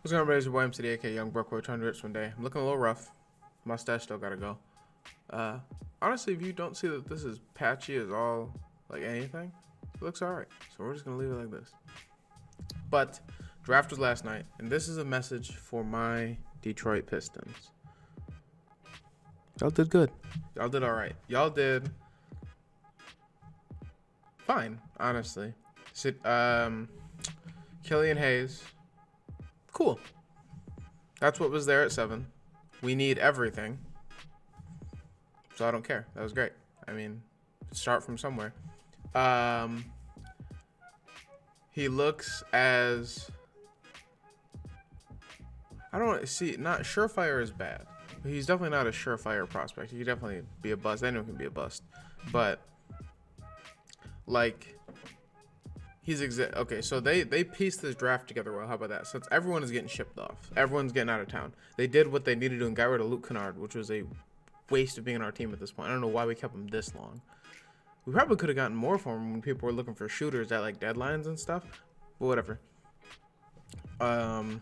What's going on, everybody? It's your boy MCD, aka Young Brooke. Trying to rich one day. I'm looking a little rough. Mustache still gotta go. Honestly, if you don't see that this is patchy as all like anything, it looks alright. So we're just gonna leave it like this. But draft was last night, and this is a message for my Detroit Pistons. Y'all did good. Y'all did alright. Y'all did fine, honestly. Killian Hayes. Cool. That's what was there at 7. We need everything. So I don't care. That was great. I mean, start from somewhere. He looks as... I don't see... Not surefire is bad. He's definitely not a surefire prospect. He could definitely be a bust. Anyone can be a bust. But, like... Okay, so they pieced this draft together well. How about that? Since everyone is getting shipped off, everyone's getting out of town. They did what they needed to do and got rid of Luke Kennard, which was a waste of being on our team at this point. I don't know why we kept him this long. We probably could have gotten more for him when people were looking for shooters at like deadlines and stuff. But whatever. I'm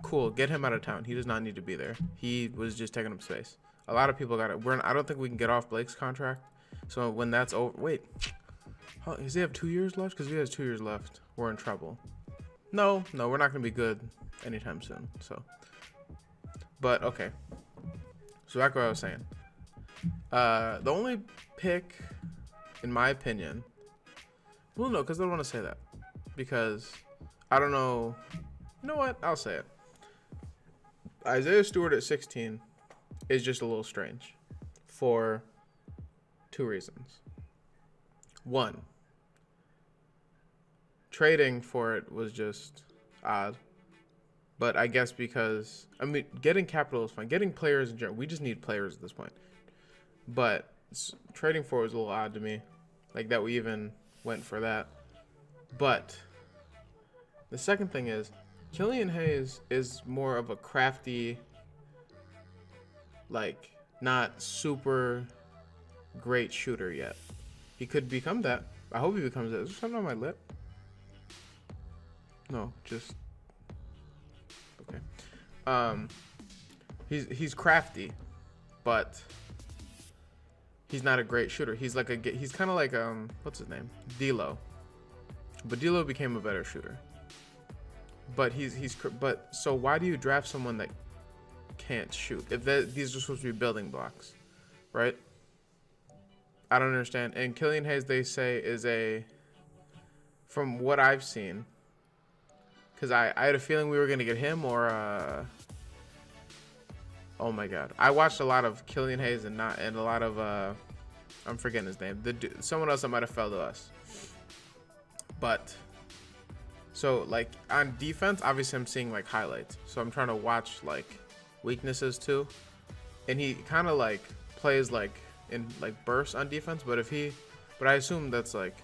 cool. Get him out of town. He does not need to be there. He was just taking up space. A lot of people got it. I don't think we can get off Blake's contract. So when that's over, wait. Does he have 2 years left? Because if he has 2 years left, we're in trouble. No, we're not going to be good anytime soon. So, but okay. So back to what I was saying. The only pick, in my opinion, well, no, because I don't want to say that. Because I don't know. You know what? I'll say it. Isaiah Stewart at 16 is just a little strange for 2 reasons. One, trading for it was just odd. But I guess because, I mean, getting capital is fine. Getting players in general, we just need players at this point. But trading for it was a little odd to me. Like that we even went for that. But the second thing is, Killian Hayes is more of a crafty, like, not super great shooter yet. He could become that. I hope he becomes that. Is there something on my lip? No, just okay. He's crafty, but he's not a great shooter. He's kind of like what's his name? D'Lo. But D'Lo became a better shooter. But but so why do you draft someone that can't shoot if these are supposed to be building blocks, right? I don't understand. And Killian Hayes, they say, is from what I've seen, because I had a feeling we were going to get him or, oh my God. I watched a lot of Killian Hayes and a lot of, I'm forgetting his name. Someone else that might have fell to us. But, so, like, on defense, obviously I'm seeing, like, highlights. So I'm trying to watch, like, weaknesses, too. And he kind of, like, plays, like, in like bursts on defense, but I assume that's like,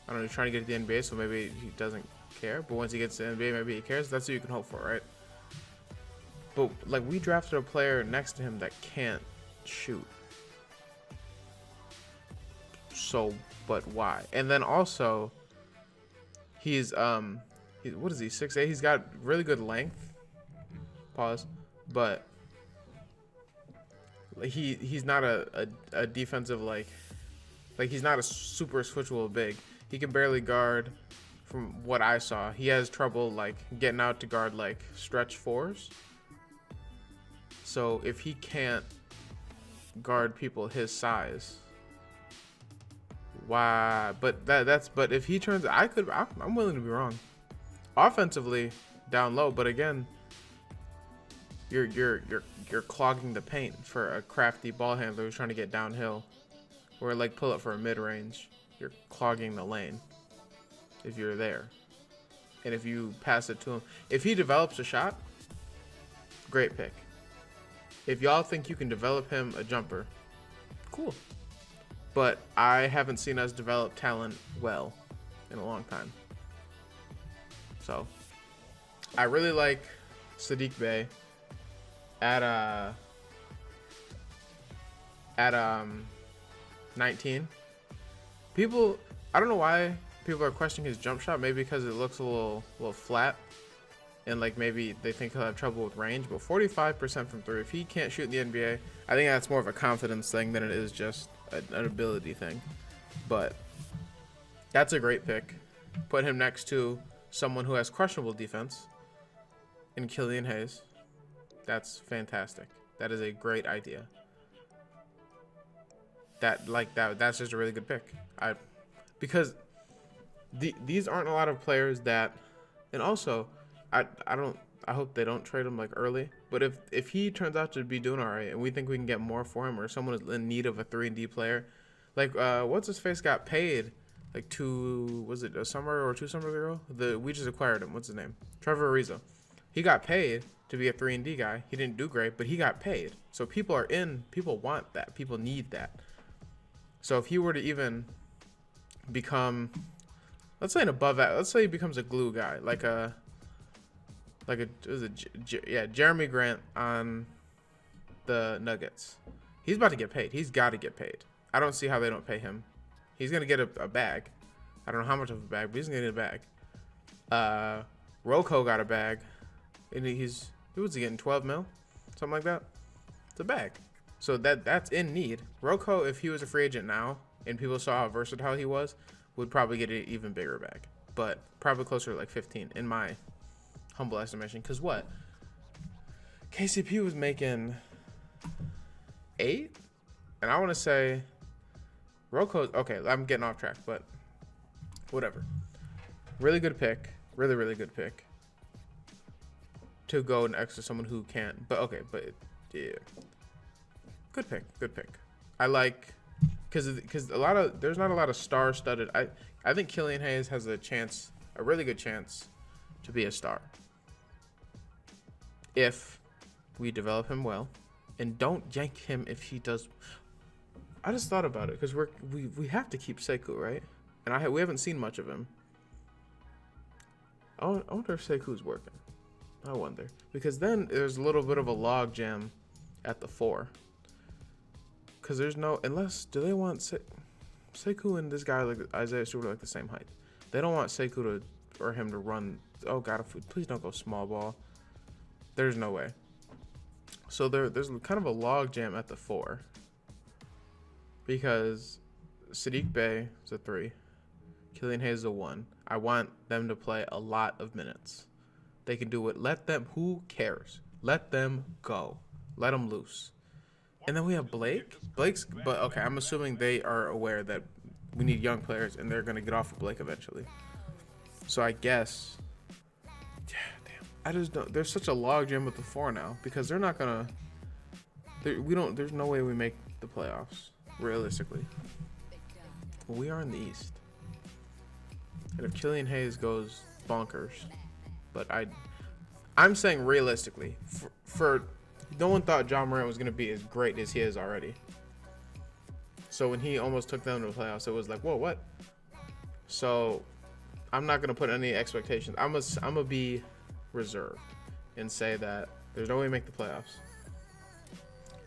I don't know, he's trying to get to the NBA, so maybe he doesn't care. But once he gets to the NBA, maybe he cares. That's what you can hope for, right? But like we drafted a player next to him that can't shoot. So, but why? And then also, he's what is he? 6'8". He's got really good length. Pause, but. He's not a defensive like he's not a super switchable big. He can barely guard from what I saw. He has trouble like getting out to guard like stretch fours. So if he can't guard people his size, why? But but if he turns, I'm willing to be wrong. Offensively, down low, but again, you're clogging the paint for a crafty ball handler who's trying to get downhill, or like pull up for a mid range. You're clogging the lane if you're there, and if you pass it to him, if he develops a shot, great pick. If y'all think you can develop him a jumper, cool. But I haven't seen us develop talent well in a long time. So I really like Sadiq Bey at 19. People, I don't know why people are questioning his jump shot. Maybe because it looks a little flat. and like maybe they think he'll have trouble with range. But 45% from three, if he can't shoot in the NBA, I think that's more of a confidence thing than it is just an ability thing. But that's a great pick. Put him next to someone who has questionable defense in Killian Hayes. That's fantastic. That is a great idea. That's just a really good pick. Because these aren't a lot of players that, and also I hope they don't trade him like early. But if he turns out to be doing all right, and we think we can get more for him, or someone is in need of a 3-and-D player, like what's his face got paid like was it a summer or 2 summers ago? We just acquired him. What's his name? Trevor Ariza. He got paid to be a 3-and-D guy. He didn't do great, but he got paid. So people want that. People need that. So if he were to even become, let's say let's say he becomes a glue guy, Jeremy Grant on the Nuggets. He's about to get paid. He's got to get paid. I don't see how they don't pay him. He's gonna get a bag. I don't know how much of a bag, but he's gonna get a bag. Rocco got a bag, and he was getting 12 mil, something like that. It's a bag. So that's in need. Rocco, if he was a free agent now and people saw how versatile he was, would probably get an even bigger bag, but probably closer to like 15 in my humble estimation. Because what? KCP was making 8, and I want to say Rocco's okay. I'm getting off track, but whatever. Really good pick. Really, really good pick to go next to someone who can't. But okay, but yeah, good pick. Good pick. I like because there's not a lot of star-studded. I think Killian Hayes has a really good chance to be a star if we develop him well, and don't yank him if he does. I just thought about it because we have to keep Sekou, right? And we haven't seen much of him. I wonder if Sekou's working. I wonder, because then there's a little bit of a log jam at the 4. Because there's no, do they want Sekou and this guy like Isaiah Stewart like the same height? They don't want Sekou or him to run. Oh God, please don't go small ball. There's no way. So there's kind of a log jam at the 4. Because Sadiq Bey is a 3. Killian Hayes is a 1. I want them to play a lot of minutes. They can do it. Let them. Who cares? Let them go. Let them loose. And then we have Blake. But okay, I'm assuming they are aware that we need young players, and they're gonna get off of Blake eventually. So I guess. Yeah, damn. I just don't. There's such a logjam with the 4 now because they're not gonna. There's no way we make the playoffs realistically. We are in the East. And if Killian Hayes goes bonkers, but I'm saying realistically, for no one thought John Morant was going to be as great as he is already. So when he almost took them to the playoffs, it was like, whoa, what? So I'm not going to put any expectations. I'm gonna be reserved and say that there's no way we make the playoffs.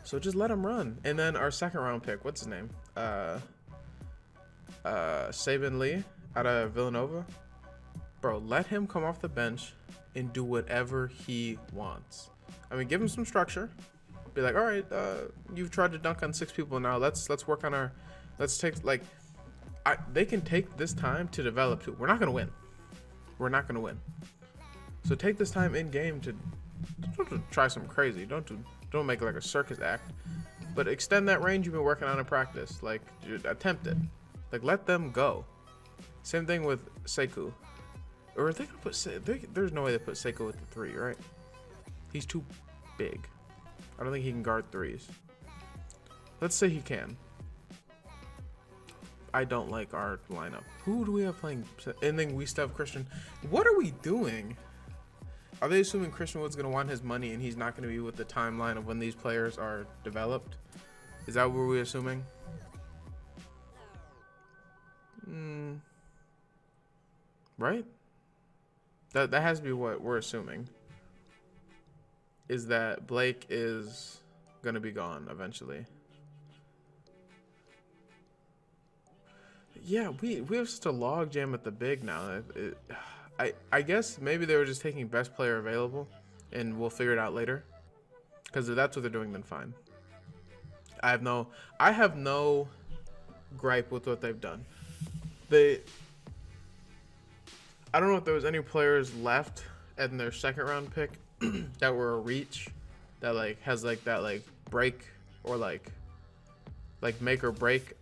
So just let him run. And then our second round pick, what's his name? Saban Lee out of Villanova. Bro, let him come off the bench and do whatever he wants. I mean, give him some structure. Be like, all right, you've tried to dunk on 6 people now. Let's work on they can take this time to develop too. We're not gonna win. We're not gonna win. So take this time in game to try some crazy. Don't make it like a circus act. But extend that range you've been working on in practice. Like, attempt it. Like, let them go. Same thing with Sekou. Or are they gonna put there's no way they put Sekou with the 3, right? He's too big. I don't think he can guard 3s. Let's say he can. I don't like our lineup. Who do we have playing? And then we still have Christian. What are we doing? Are they assuming Christian Wood's gonna want his money and he's not gonna be with the timeline of when these players are developed? Is that what we're assuming? Right? That has to be what we're assuming. Is that Blake is gonna be gone eventually. Yeah, we have such a log jam at the big now. I guess maybe they were just taking best player available, and we'll figure it out later. Because if that's what they're doing, then fine. I have no gripe with what they've done. I don't know if there was any players left in their second round pick that were a reach, that like has like that like break or like make or break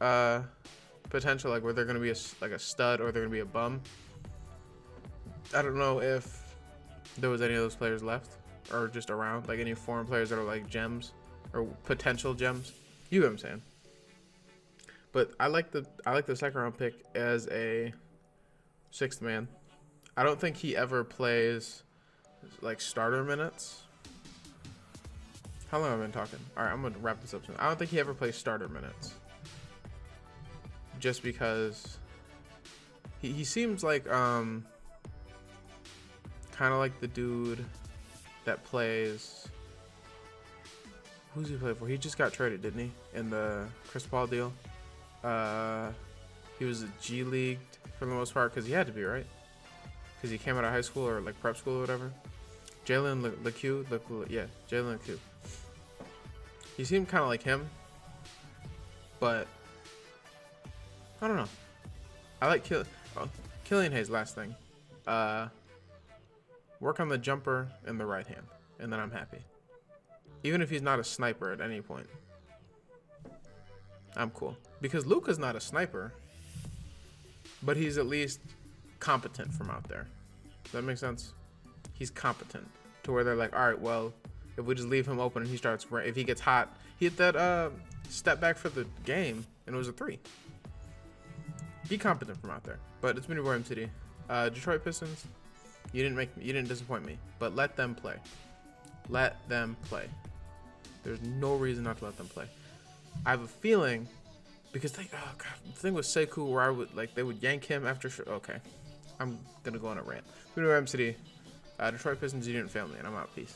potential, like where they're gonna be a stud or they're gonna be a bum. I don't know if there was any of those players left or just around, like any foreign players that are like gems or potential gems. You know what I'm saying? But I like the second round pick as a sixth man. I don't think he ever plays like starter minutes. How long have I been talking? All right, I'm gonna wrap this up soon. I don't think he ever plays starter minutes, just because he seems like kind of like the dude that plays. Who's he play for? He just got traded, didn't he? In the Chris Paul deal. He was a G League for the most part because he had to be, right? Because he came out of high school or like prep school or whatever. Jalen LeCue, yeah, Jalen LeCue. He seemed kind of like him, but I don't know. I like Killian Hayes. Last thing, work on the jumper in the right hand, and then I'm happy. Even if he's not a sniper at any point, I'm cool. Because Luka's not a sniper, but he's at least competent from out there. Does that make sense? He's competent to where they're like, all right, well, if we just leave him open and he starts, if he gets hot, he hit that step back for the game and it was a 3. Be competent from out there. But it's been your boy MCD. Detroit Pistons, you didn't disappoint me, but let them play. Let them play. There's no reason not to let them play. I have a feeling, because the thing with Sekou where they would yank him after. Okay, I'm gonna go on a rant. We know MCD. Detroit Pistons, you didn't fail me, and I'm out. Peace.